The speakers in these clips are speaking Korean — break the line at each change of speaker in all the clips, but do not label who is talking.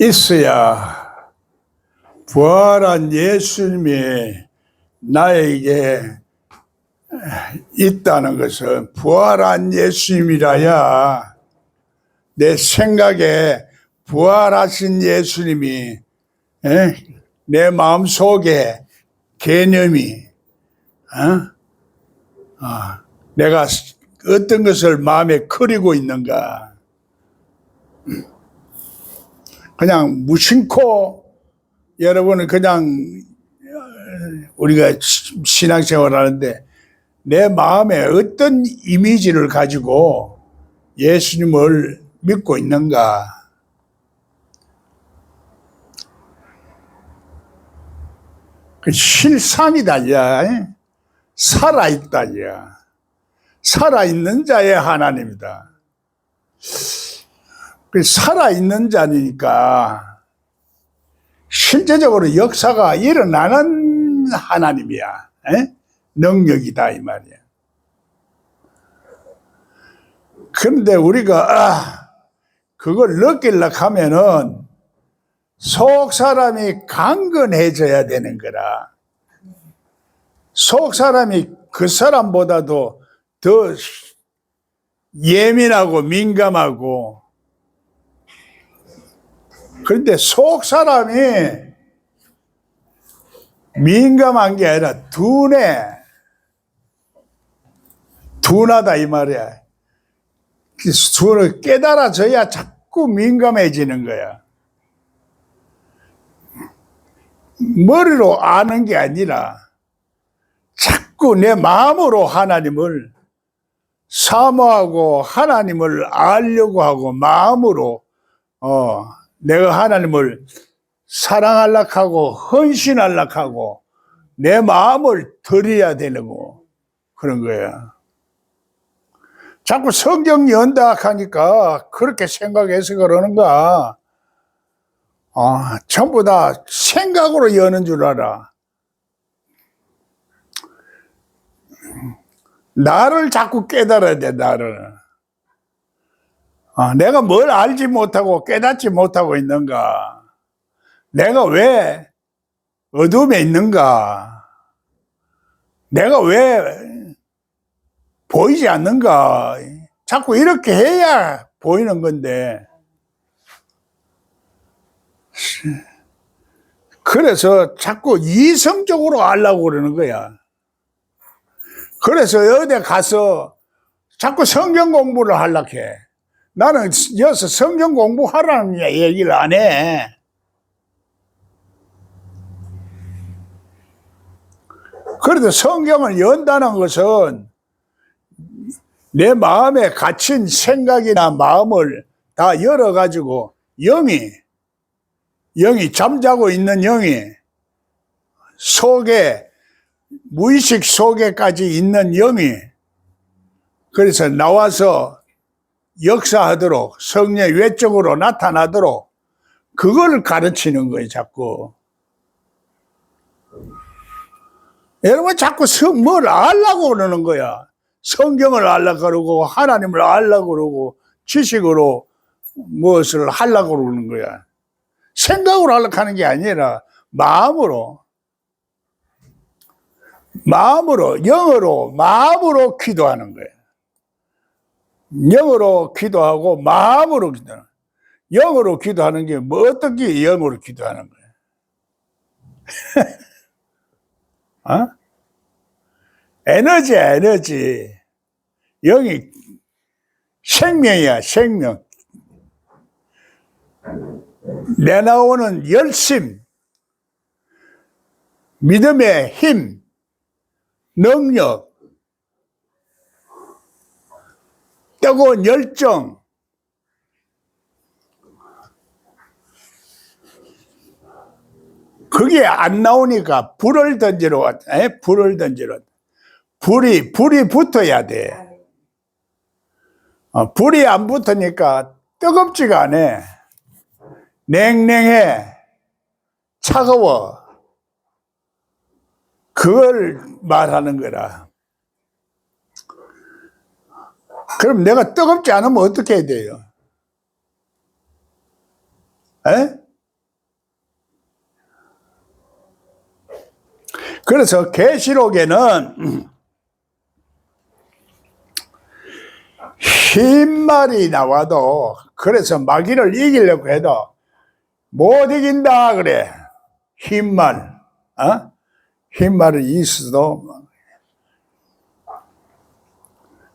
있어야 부활한 예수님이 나에게 있다는 것은, 부활한 예수님이라야 내 생각에 부활하신 예수님이 내 마음속에 개념이 내가 어떤 것을 마음에 그리고 있는가, 그냥 무심코 여러분은 그냥 우리가 신앙생활 하는데 내 마음에 어떤 이미지를 가지고 예수님을 믿고 있는가. 그 실상이다, 살아있다, 살아있는 자의 하나님이다. 그 살아있는 자니까 실제적으로 역사가 일어나는 하나님이야. 능력이다 이 말이야. 그런데 우리가 그걸 느끼려고 하면은 속 사람이 강건해져야 되는 거라. 속 사람이 그 사람보다도 더 예민하고 민감하고, 그런데 속 사람이 민감한 게 아니라 둔하다 이 말이야. 깨달아져야 자꾸 민감해지는 거야. 머리로 아는 게 아니라 자꾸 내 마음으로 하나님을 사모하고 하나님을 알려고 하고, 마음으로 내가 하나님을 사랑하려고 하고 헌신하려고 하고 내 마음을 드려야 되고 그런 거야. 자꾸 성경 연다 하니까 그렇게 생각해서 그러는가. 전부 다 생각으로 여는 줄 알아. 나를 자꾸 깨달아야 돼, 나를. 내가 뭘 알지 못하고 깨닫지 못하고 있는가? 내가 왜 어둠에 있는가? 내가 왜 보이지 않는가? 자꾸 이렇게 해야 보이는 건데. 그래서 자꾸 이성적으로 알려고 그러는 거야. 그래서 어디 가서 자꾸 성경 공부를 하려고 해. 나는 여기서 성경 공부하라는 얘기를 안 해. 그래도 성경을 연다는 것은 내 마음에 갇힌 생각이나 마음을 다 열어가지고 영이 잠자고 있는 영이 속에, 무의식 속에까지 있는 영이, 그래서 나와서 역사하도록, 성령 외적으로 나타나도록 그걸 가르치는 거예요, 자꾸. 여러분 자꾸 뭘 알려고 그러는 거야. 성경을 알려고 그러고 하나님을 알려고 그러고 지식으로 무엇을 하려고 그러는 거야. 생각으로 하려고 하는 게 아니라 마음으로, 영어로, 마음으로 기도하는 거야. 영어로 기도하고 마음으로 기도하는 거야. 영어로 기도하는 게 뭐, 어떻게 영어로 기도하는 거야? 에너지야, 에너지. 영이 생명이야, 생명. 내나오는 열심, 믿음의 힘, 능력, 뜨거운 열정, 그게 안 나오니까 불을 던지러 불이 붙어야 돼. 불이 안 붙으니까 뜨겁지가 않아. 냉랭해, 차가워. 그걸 말하는 거라. 그럼 내가 뜨겁지 않으면 어떻게 해야 돼요? 그래서 계시록에는 흰 말이 나와도, 그래서 마귀를 이기려고 해도 못 이긴다 그래. 흰 말, 흰 말이 있어도.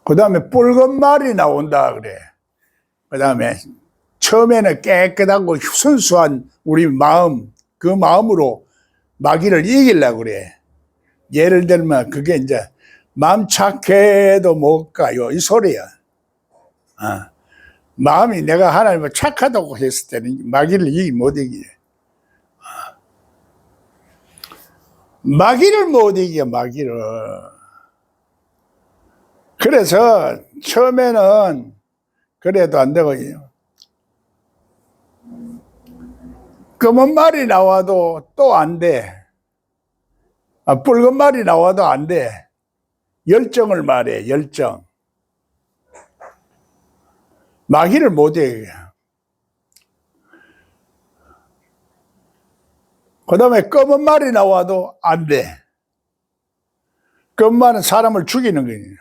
그 다음에 붉은 말이 나온다 그래. 그 다음에 처음에는 깨끗하고 순수한 우리 마음, 그 마음으로 마귀를 이기려고 그래. 예를 들면 그게 이제 마음 착해도 못 가요, 이 소리야. 마음이 내가 하나님을 착하다고 했을 때는 마귀를 못 이겨. 마귀를 못 이겨, 마귀를. 그래서 처음에는 그래도 안 되고, 검은 말이 나와도 또 안 돼. 붉은 말이 나와도 안 돼. 열정을 말해, 열정. 마귀를 못 이겨. 그 다음에 검은 말이 나와도 안 돼. 검은 말은 사람을 죽이는 거예요.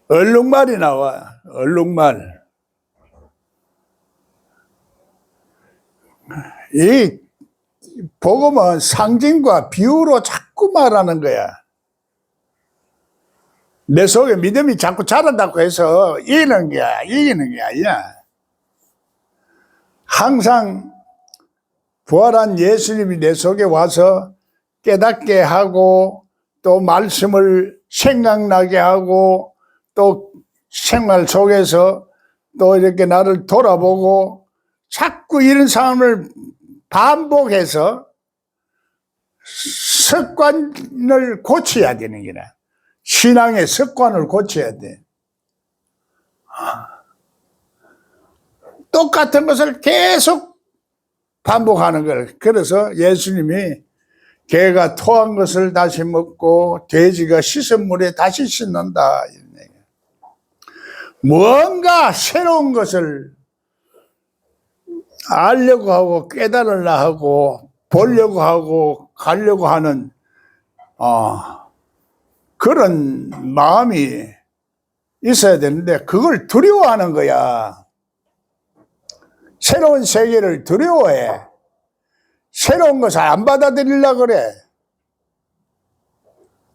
얼룩말이 나와, 얼룩말. 이 복음은 상징과 비유로 자꾸 말하는 거야. 내 속에 믿음이 자꾸 자란다고 해서 이기는 게 아니야. 항상 부활한 예수님이 내 속에 와서 깨닫게 하고, 또 말씀을 생각나게 하고, 또 생활 속에서 또 이렇게 나를 돌아보고, 자꾸 이런 상황을 반복해서 습관을 고쳐야 되는 거라. 신앙의 습관을 고쳐야 돼. 똑같은 것을 계속 반복하는 거예요. 그래서 예수님이 개가 토한 것을 다시 먹고 돼지가 씻은 물에 다시 씻는다. 무언가 새로운 것을 알려고 하고 깨달으려 하고 보려고 하고 가려고 하는 그런 마음이 있어야 되는데, 그걸 두려워하는 거야. 새로운 세계를 두려워해. 새로운 것을 안 받아들이려고 그래.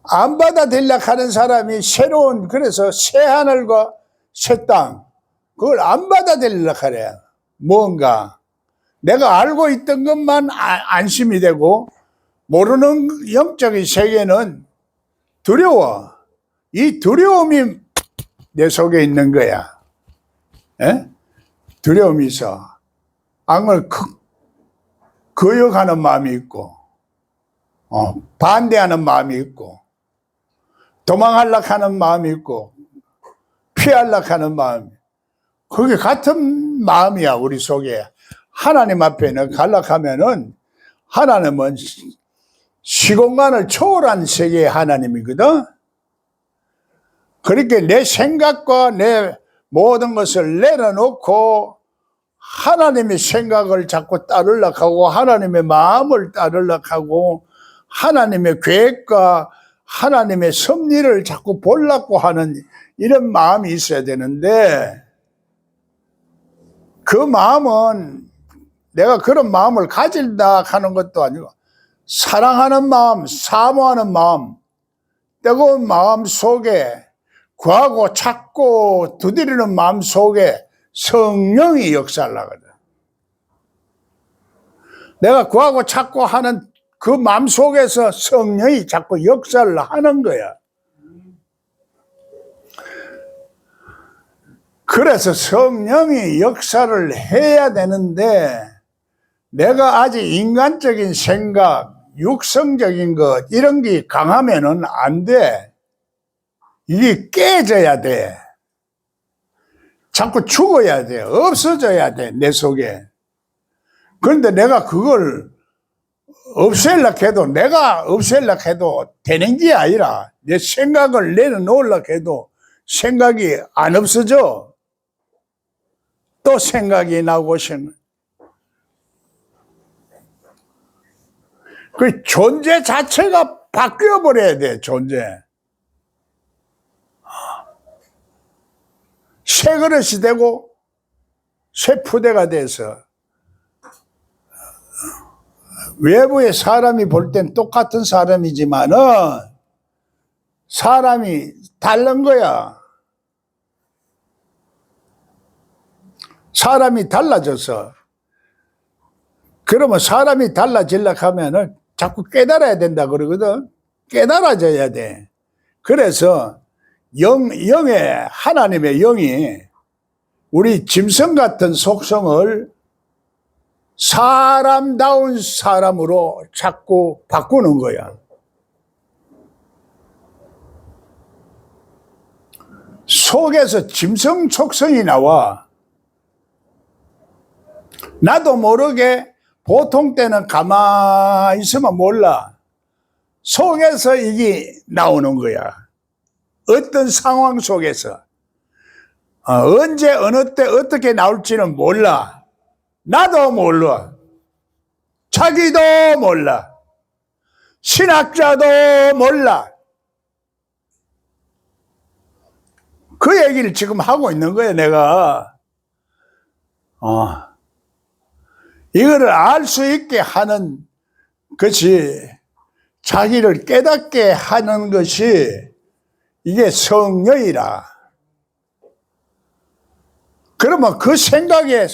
안 받아들이려고 하는 사람이 새로운, 그래서 새 하늘과 새 땅, 그걸 안 받아들이려고 그래. 뭔가 내가 알고 있던 것만 안심이 되고, 모르는 영적인 세계는 두려워. 이 두려움이 내 속에 있는 거야. 에? 두려움이 있어. 악을 거역하는 마음이 있고, 반대하는 마음이 있고, 도망하려고 하는 마음이 있고, 피하려고 하는 마음이. 그게 같은 마음이야, 우리 속에. 하나님 앞에는 가려고 하면은, 하나님은 시공간을 초월한 세계의 하나님이거든. 그렇게 내 생각과 내 모든 것을 내려놓고 하나님의 생각을 자꾸 따르려고 하고, 하나님의 마음을 따르려고 하고, 하나님의 계획과 하나님의 섭리를 자꾸 보려고 하는 이런 마음이 있어야 되는데, 그 마음은 내가 그런 마음을 가질다 하는 것도 아니고, 사랑하는 마음, 사모하는 마음, 뜨거운 마음 속에, 구하고 찾고 두드리는 마음 속에 성령이 역사를 하거든. 내가 구하고 찾고 하는 그 마음 속에서 성령이 자꾸 역사를 하는 거야. 그래서 성령이 역사를 해야 되는데, 내가 아직 인간적인 생각, 육성적인 것, 이런 게 강하면은 안 돼. 이게 깨져야 돼. 자꾸 죽어야 돼. 없어져야 돼, 내 속에. 그런데 내가 그걸 없애려고 해도, 내가 없애려고 해도 되는 게 아니라, 내 생각을 내려놓으려고 해도 생각이 안 없어져. 또 생각이 나고 그 존재 자체가 바뀌어 버려야 돼, 존재. 새 그릇이 되고 새 푸대가 돼서 외부의 사람이 볼 땐 똑같은 사람이지만은 사람이 다른 거야. 사람이 달라져서. 그러면 사람이 달라지려고 하면은 자꾸 깨달아야 된다 그러거든. 깨달아져야 돼. 그래서 하나님의 영이 우리 짐승 같은 속성을 사람다운 사람으로 자꾸 바꾸는 거야. 속에서 짐승 속성이 나와. 나도 모르게 보통 때는 가만히 있으면 몰라. 속에서 이게 나오는 거야. 어떤 상황 속에서. 언제 어느 때 어떻게 나올지는 몰라. 나도 몰라. 자기도 몰라. 신학자도 몰라. 그 얘기를 지금 하고 있는 거야, 내가. 이거를 알 수 있게 하는 것이, 자기를 깨닫게 하는 것이 이게 성령이라. 그러면 그 생각에,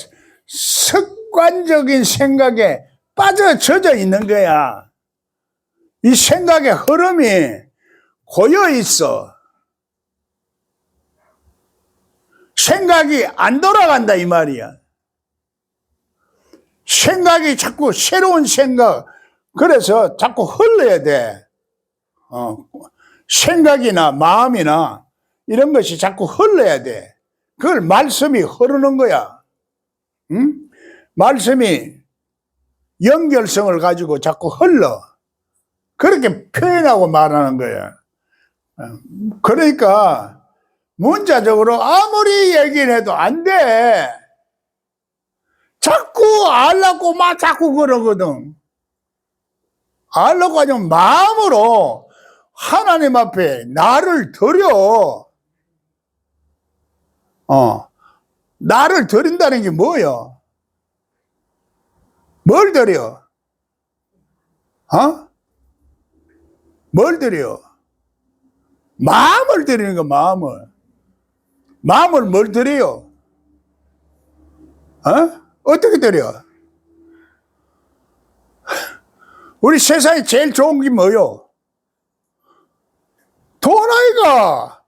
습관적인 생각에 빠져젖어 있는 거야. 이 생각의 흐름이 고여 있어. 생각이 안 돌아간다 이 말이야. 생각이 자꾸 새로운 생각, 그래서 자꾸 흘러야 돼. 생각이나 마음이나 이런 것이 자꾸 흘러야 돼. 그걸 말씀이 흐르는 거야. 응? 말씀이 연결성을 가지고 자꾸 흘러. 그렇게 표현하고 말하는 거야. 그러니까 문자적으로 아무리 얘기를 해도 안 돼. 자꾸 알라고 막 자꾸 그러거든. 알라고 하면 마음으로 하나님 앞에 나를 드려. 나를 드린다는 게 뭐야? 뭘 드려? 뭘 드려? 마음을 드리는 거, 마음을. 마음을 뭘 드려요? 어떻게 드려? 우리 세상에 제일 좋은 게 뭐요? 돈 아이가.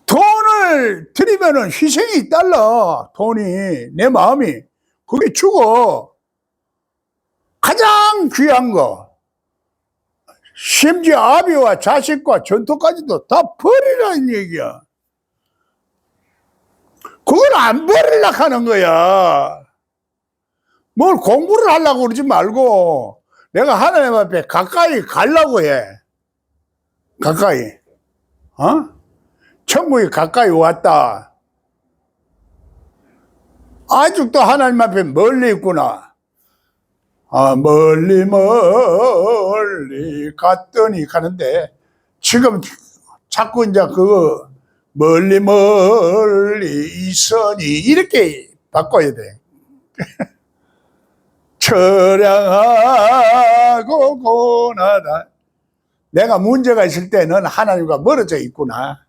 돈을 드리면은 희생이 달라. 돈이, 내 마음이. 그게 죽어. 가장 귀한 거. 심지어 아비와 자식과 전토까지도 다 버리라는 얘기야. 그걸 안 버리려고 하는 거야. 뭘 공부를 하려고 그러지 말고 내가 하나님 앞에 가까이 가려고 해. 가까이. 천국이 가까이 왔다. 아직도 하나님 앞에 멀리 있구나. 멀리 갔더니 가는데 지금 자꾸 이제 그거 멀리 있으니 이렇게 바꿔야 돼. 처량하고 고나다. 내가 문제가 있을 때는 하나님과 멀어져 있구나.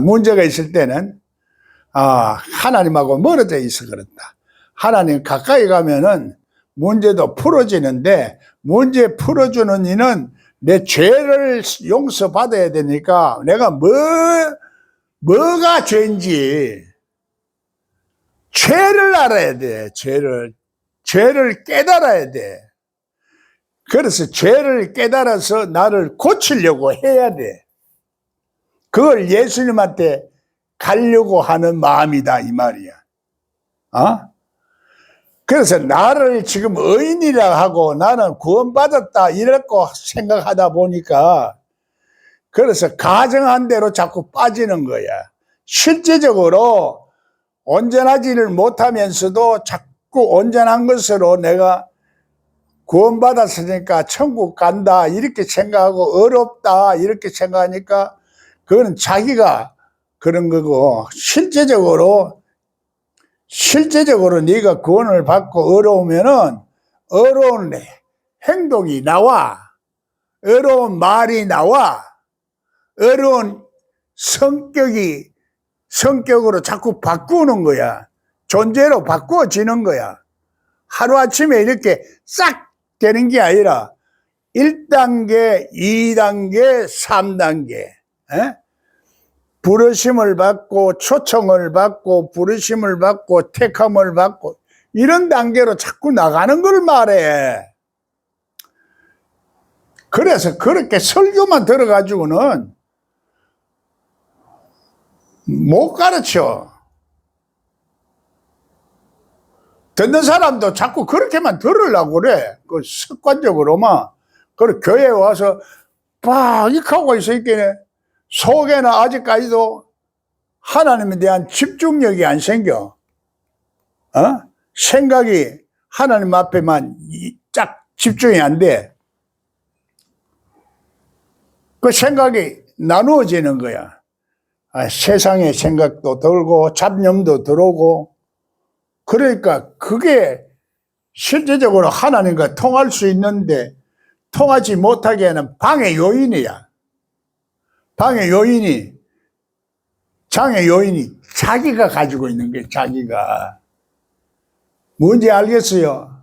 문제가 있을 때는 하나님하고 멀어져 있어 그렇다. 하나님 가까이 가면은 문제도 풀어지는데, 문제 풀어주는 이는 내 죄를 용서받아야 되니까 내가 뭐가 죄인지 죄를 알아야 돼. 죄를 깨달아야 돼. 그래서 죄를 깨달아서 나를 고치려고 해야 돼. 그걸 예수님한테 가려고 하는 마음이다 이 말이야. 그래서 나를 지금 의인이라 하고 나는 구원받았다 이렇게 생각하다 보니까, 그래서 가정한 대로 자꾸 빠지는 거야. 실제적으로 온전하지를 못하면서도 자꾸 온전한 것으로 내가 구원받았으니까 천국 간다 이렇게 생각하고 어렵다 이렇게 생각하니까 그거는 자기가 그런 거고 실제적으로 네가 구원을 받고 어려우면은 어려운 행동이 나와, 어려운 말이 나와, 어려운 성격으로 자꾸 바꾸는 거야. 존재로 바꾸어지는 거야. 하루아침에 이렇게 싹 되는 게 아니라 1단계, 2단계, 3단계 부르심을 받고 초청을 받고 부르심을 받고 택함을 받고 이런 단계로 자꾸 나가는 걸 말해. 그래서 그렇게 설교만 들어가지고는 못 가르쳐. 듣는 사람도 자꾸 그렇게만 들으려고 그래. 그 습관적으로만. 그리고 교회에 와서 막 하고 있으니까 속에는 아직까지도 하나님에 대한 집중력이 안 생겨. 생각이 하나님 앞에만 쫙 집중이 안 돼. 그 생각이 나누어지는 거야. 세상의 생각도 들고 잡념도 들어오고 그러니까 그게 실제적으로 하나님과 통할 수 있는데 통하지 못하게 하는 방해 요인이야. 방해 요인이 장애 요인이 자기가 가지고 있는 게 자기가 뭔지 알겠어요?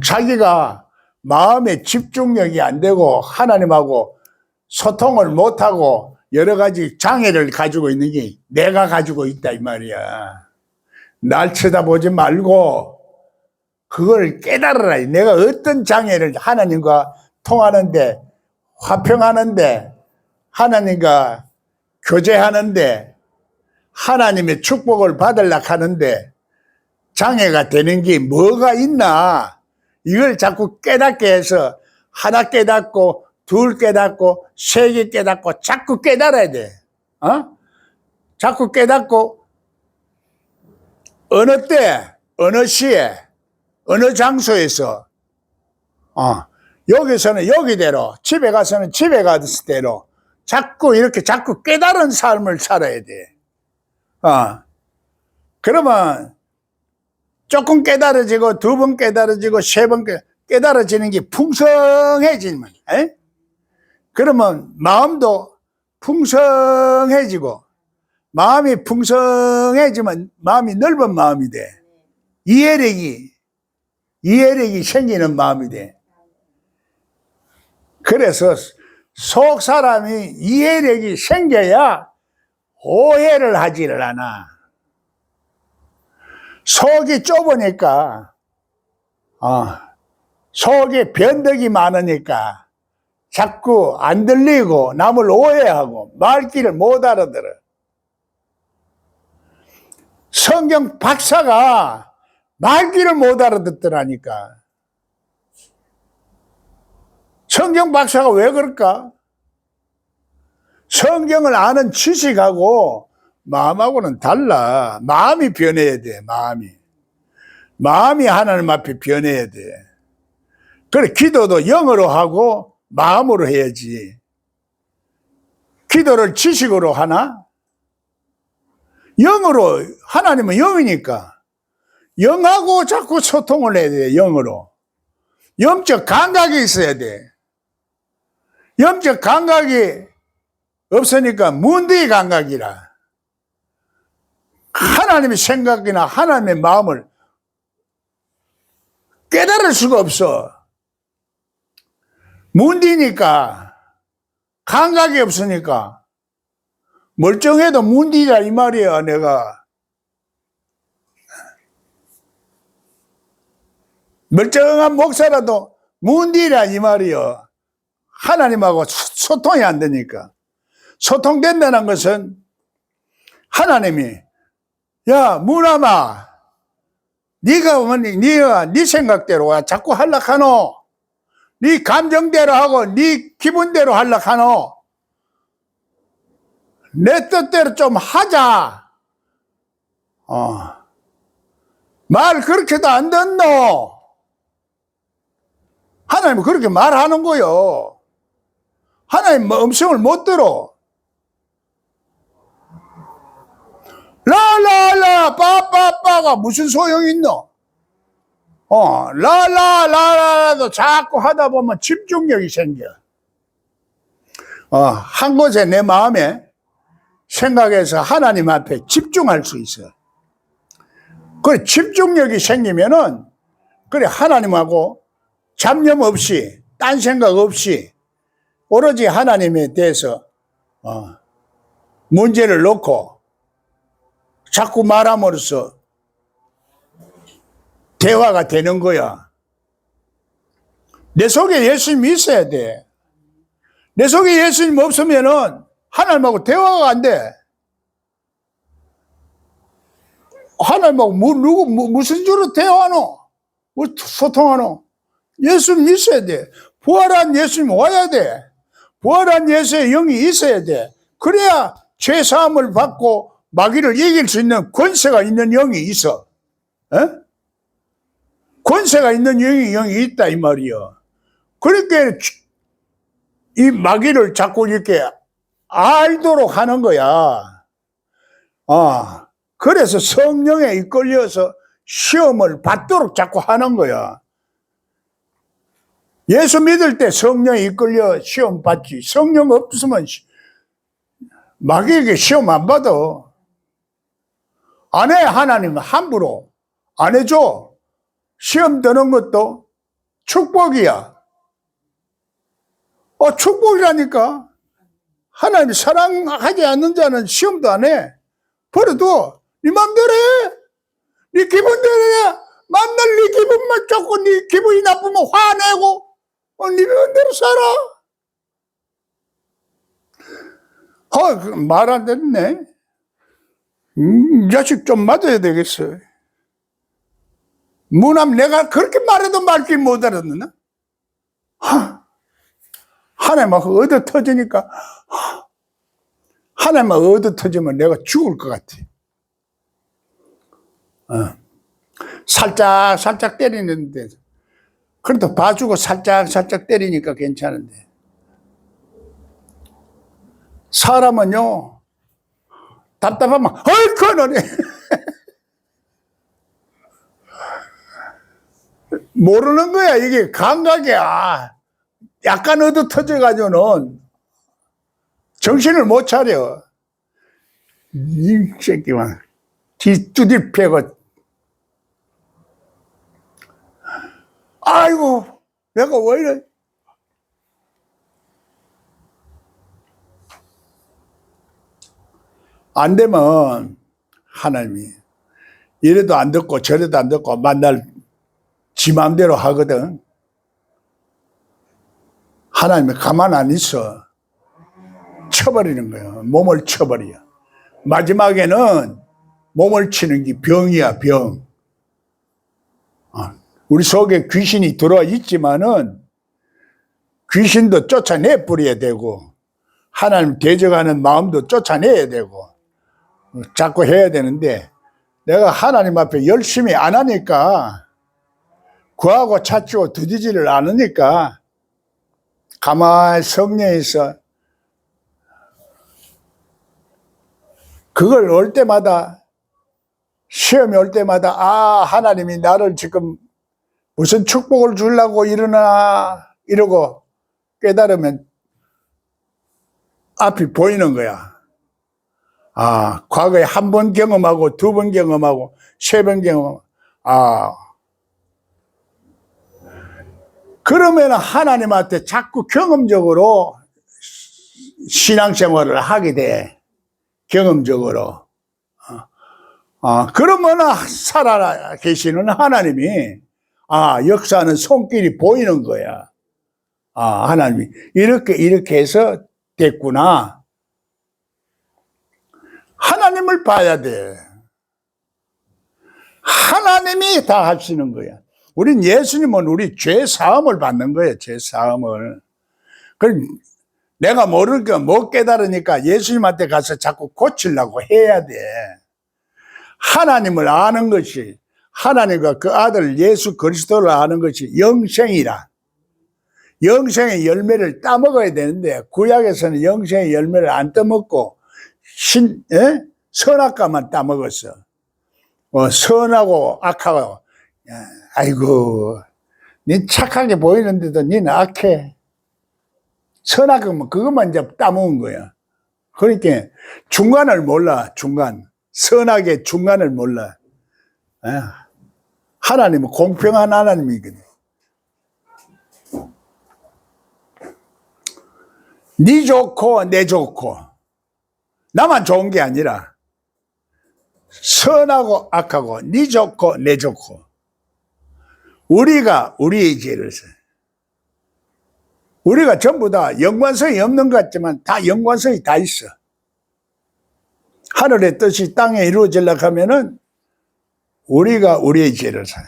자기가 마음의 집중력이 안 되고 하나님하고 소통을 못하고 여러 가지 장애를 가지고 있는 게 내가 가지고 있다 이 말이야. 날 쳐다보지 말고 그걸 깨달아라. 내가 어떤 장애를 하나님과 통하는데 화평하는데 하나님과 교제하는데 하나님의 축복을 받으려고 하는데 장애가 되는 게 뭐가 있나 이걸 자꾸 깨닫게 해서 하나 깨닫고 둘 깨닫고 세 개 깨닫고 자꾸 깨달아야 돼. 자꾸 깨닫고 어느 때 어느 시에 어느 장소에서 여기서는 여기대로 집에 가서는 집에 가서 대로 자꾸 이렇게 자꾸 깨달은 삶을 살아야 돼. 그러면 조금 깨달아지고 두 번 깨달아지고 세 번 깨달아지는 게 풍성해지면 그러면 마음도 풍성해지고 마음이 풍성해지면 마음이 넓은 마음이 돼. 이해력이 생기는 마음이 돼. 그래서 속 사람이 이해력이 생겨야 오해를 하지를 않아. 속이 좁으니까 속에 변덕이 많으니까 자꾸 안 들리고 남을 오해하고 말귀를 못 알아들어. 성경 박사가 말귀를 못 알아듣더라니까. 성경 박사가 왜 그럴까? 성경을 아는 지식하고 마음하고는 달라. 마음이 변해야 돼. 마음이 하나님 앞에 변해야 돼. 그래 기도도 영어로 하고 마음으로 해야지. 기도를 지식으로 하나? 영어로, 하나님은 영이니까 영하고 자꾸 소통을 해야 돼. 영어로. 영적 감각이 있어야 돼. 영적 감각이 없으니까 문득의 감각이라 하나님의 생각이나 하나님의 마음을 깨달을 수가 없어. 문디니까 감각이 없으니까 멀쩡해도 문디라 이 말이야. 내가 멀쩡한 목사라도 문디라 이 말이야. 하나님하고 소통이 안 되니까. 소통된다는 것은 하나님이 야 무나마 네가 네 생각대로 자꾸 하려카노. 네 감정대로 하고 네 기분대로 하려카노. 내 뜻대로 좀 하자. 말 그렇게도 안 듣노? 하나님은 그렇게 말하는 거요. 하나님 음성을 못 들어. 라라라 빠빠빠가 무슨 소용이 있노? 라라라라도 자꾸 하다 보면 집중력이 생겨. 한 곳에 내 마음에 생각해서 하나님 앞에 집중할 수 있어. 그래, 집중력이 생기면은, 그래, 하나님하고 잡념 없이, 딴 생각 없이, 오로지 하나님에 대해서, 문제를 놓고, 자꾸 말함으로써 대화가 되는 거야. 내 속에 예수님이 있어야 돼. 내 속에 예수님 없으면은 하나님하고 대화가 안 돼. 하나님하고 무슨 주로 대화하노? 소통하노? 예수님 있어야 돼. 부활한 예수님 와야 돼. 부활한 예수의 영이 있어야 돼. 그래야 죄사함을 받고 마귀를 이길 수 있는 권세가 있는 영이 있어. 에? 권세가 있는 영이 있다 이 말이야. 그렇게 이 마귀를 자꾸 이렇게 알도록 하는 거야. 그래서 성령에 이끌려서 시험을 받도록 자꾸 하는 거야. 예수 믿을 때 성령에 이끌려 시험 받지. 성령 없으면 마귀에게 시험 안 받아. 안 해. 하나님은 함부로 안 해줘. 시험 드는 것도 축복이야. 축복이라니까. 하나님 사랑하지 않는 자는 시험도 안 해. 버려도 네 맘대로 해. 네 기분대로 해. 만날 네 기분만 좋고 네 기분이 나쁘면 화내고 네 맘대로 살아. 말 안 듣네. 이 자식 좀 맞아야 되겠어. 무남 내가 그렇게 말해도 말귀 못 알아듣나? 하나님하고 얻어 터지니까 하나님하고 얻어 터지면 내가 죽을 것 같아. 살짝 때리는데 그래도 봐주고 살짝 때리니까 괜찮은데 사람은요 답답하면 헐크 너네 모르는 거야. 이게 감각이 약간 얻어 터져가지고는 정신을 못 차려. 이 새끼만 뒤뚜디 패고 아이고 내가 왜 이래. 안 되면 하나님이 이래도 안 듣고 저래도 안 듣고 만날 지 맘대로 하거든. 하나님이 가만 안 있어. 쳐버리는 거야. 몸을 쳐버려. 마지막에는 몸을 치는 게 병이야, 병. 우리 속에 귀신이 들어와 있지만은 귀신도 쫓아내 버려야 되고 하나님 대적하는 마음도 쫓아내야 되고 자꾸 해야 되는데 내가 하나님 앞에 열심히 안 하니까 구하고 찾고 드디지를 않으니까 가만히 성령에서 그걸 올 때마다 시험이 올 때마다 하나님이 나를 지금 무슨 축복을 주려고 이러나 이러고 깨달으면 앞이 보이는 거야. 과거에 한 번 경험하고 두 번 경험하고 세 번 경험하고 그러면 하나님한테 자꾸 경험적으로 신앙생활을 하게 돼. 경험적으로. 그러면 살아 계시는 하나님이 역사하는 손길이 보이는 거야. 하나님이 이렇게 해서 됐구나. 하나님을 봐야 돼. 하나님이 다 하시는 거야. 우린 예수님은 우리 죄 사함을 받는 거예요. 죄 사함을. 그럼 내가 모르니까 못 깨달으니까 예수님한테 가서 자꾸 고치려고 해야 돼. 하나님을 아는 것이 하나님과 그 아들 예수 그리스도를 아는 것이 영생이라. 영생의 열매를 따먹어야 되는데 구약에서는 영생의 열매를 안 따먹고 선악과만 따먹었어. 선하고 악하고. 아이고, 니 착하게 보이는데도 니는 악해. 선악은 그것만 이제 따먹은 거야. 그러니까 중간을 몰라. 중간. 선악의 중간을 몰라. 하나님은 공평한 하나님이거든. 니 좋고 내 좋고 나만 좋은 게 아니라 선하고 악하고 니 좋고 내 좋고 우리가 우리의 죄를 서 우리가 전부 다 연관성이 없는 것 같지만 다 연관성이 다 있어. 하늘의 뜻이 땅에 이루어지려고 하면은 우리가 우리의 죄를 서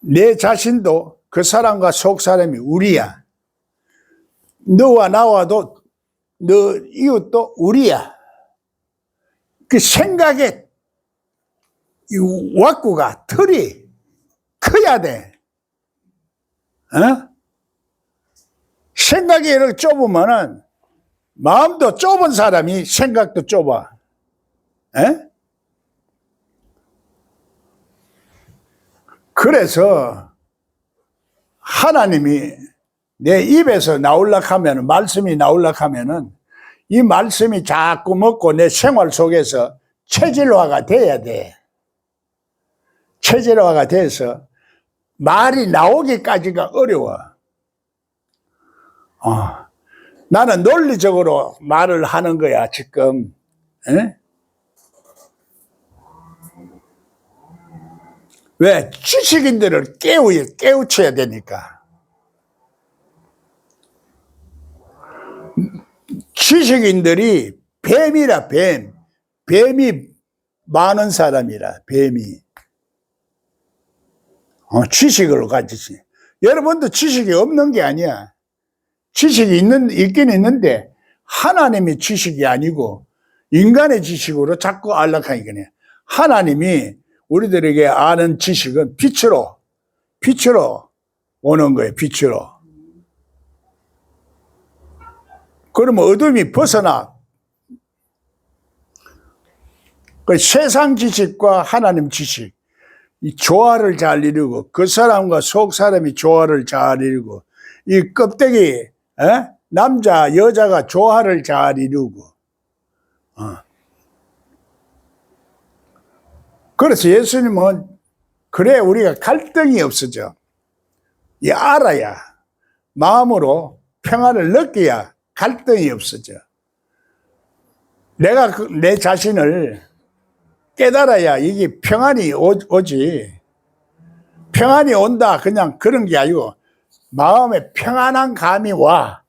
내 자신도 그 사람과 속 사람이 우리야. 너와 나와도 너 이웃도 우리야. 그 생각의 이 왁구가 틀이 커야 돼. 생각이 이렇게 좁으면은 마음도 좁은 사람이 생각도 좁아. 그래서 하나님이 내 입에서 나오려고 하면은, 말씀이 나오려고 하면은 이 말씀이 자꾸 먹고 내 생활 속에서 체질화가 돼야 돼. 체질화가 돼서 말이 나오기까지가 어려워. 나는 논리적으로 말을 하는 거야, 지금. 왜? 지식인들을 깨우쳐야 되니까. 지식인들이 뱀이라, 뱀. 뱀이 많은 사람이라, 뱀이. 지식을 가지지. 여러분도 지식이 없는 게 아니야. 지식이 있긴 있는데, 하나님의 지식이 아니고, 인간의 지식으로 자꾸 알락하니까. 하나님이 우리들에게 아는 지식은 빛으로 오는 거예요, 빛으로. 그러면 어둠이 벗어나. 그 세상 지식과 하나님 지식, 이 조화를 잘 이루고, 그 사람과 속 사람이 조화를 잘 이루고, 이 껍데기, 남자, 여자가 조화를 잘 이루고. 그래서 예수님은, 그래, 우리가 갈등이 없어져. 이 알아야, 마음으로 평안을 느껴야 갈등이 없어져. 내가 내 자신을 깨달아야 이게 평안이 오지. 평안이 온다, 그냥 그런 게 아니고, 마음에 평안한 감이 와.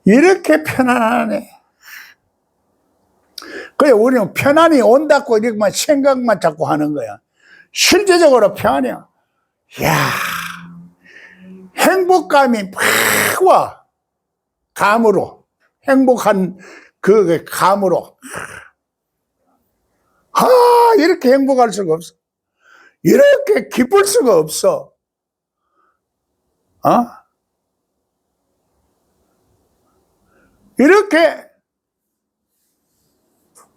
이렇게 편안하네. 그래, 우리는 편안이 온다고 이렇게만 생각만 자꾸 하는 거야. 실제적으로 평안이야. 이야, 행복감이 팍 와. 감으로. 행복한 그 감으로. 이렇게 행복할 수가 없어. 이렇게 기쁠 수가 없어. 이렇게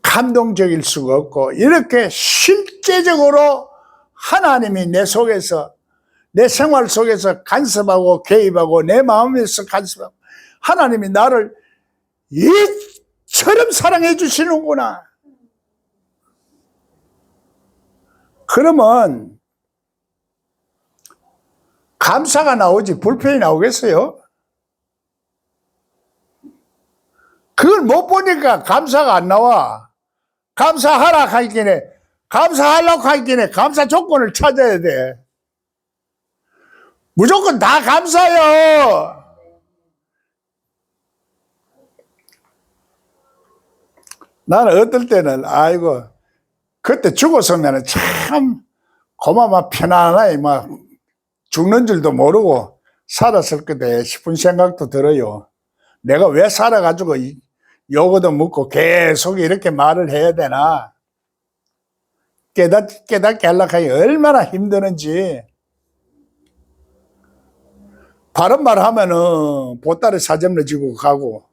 감동적일 수가 없고, 이렇게 실제적으로 하나님이 내 속에서, 내 생활 속에서 간섭하고 개입하고 내 마음에서 간섭하고, 하나님이 나를 이처럼 사랑해 주시는구나. 그러면 감사가 나오지 불평이 나오겠어요? 그걸 못 보니까 감사가 안 나와. 감사하라 하기에, 감사하려고 하기에 감사 조건을 찾아야 돼. 무조건 다 감사해요. 나는 어떨 때는, 아이고, 그때 죽었으면 참 고마워, 편안하게 막 죽는 줄도 모르고 살았을 거다 싶은 생각도 들어요. 내가 왜 살아가지고 요거도 묻고 계속 이렇게 말을 해야 되나? 깨닫게 하려고 하니 얼마나 힘드는지. 바른 말 하면은 보따리 사점을 지고 가고,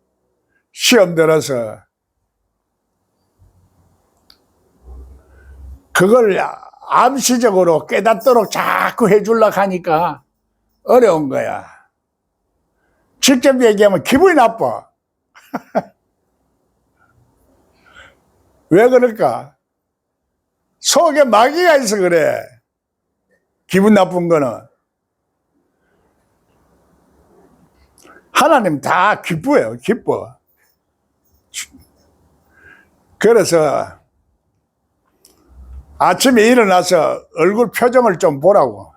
시험 들어서 그걸 암시적으로 깨닫도록 자꾸 해주려고 하니까 어려운 거야. 직접 얘기하면 기분이 나빠. 왜 그럴까? 속에 마귀가 있어 그래. 기분 나쁜 거는. 하나님 다 기뻐요. 기뻐. 그래서 아침에 일어나서 얼굴 표정을 좀 보라고.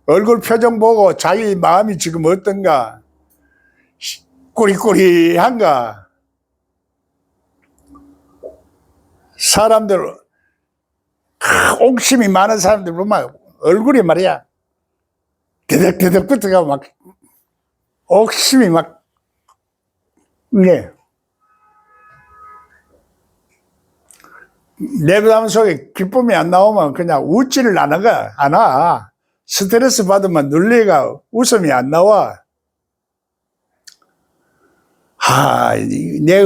얼굴 표정 보고 자기 마음이 지금 어떤가, 꾸리꾸리한가. 사람들, 옥심이 많은 사람들 보면 얼굴이 말이야 대덕대덕 붙어가고 막 옥심이 막, 네. 내 마음 속에 기쁨이 안 나오면 그냥 웃지를 않아. 스트레스 받으면 눌리가 웃음이 안 나와. 내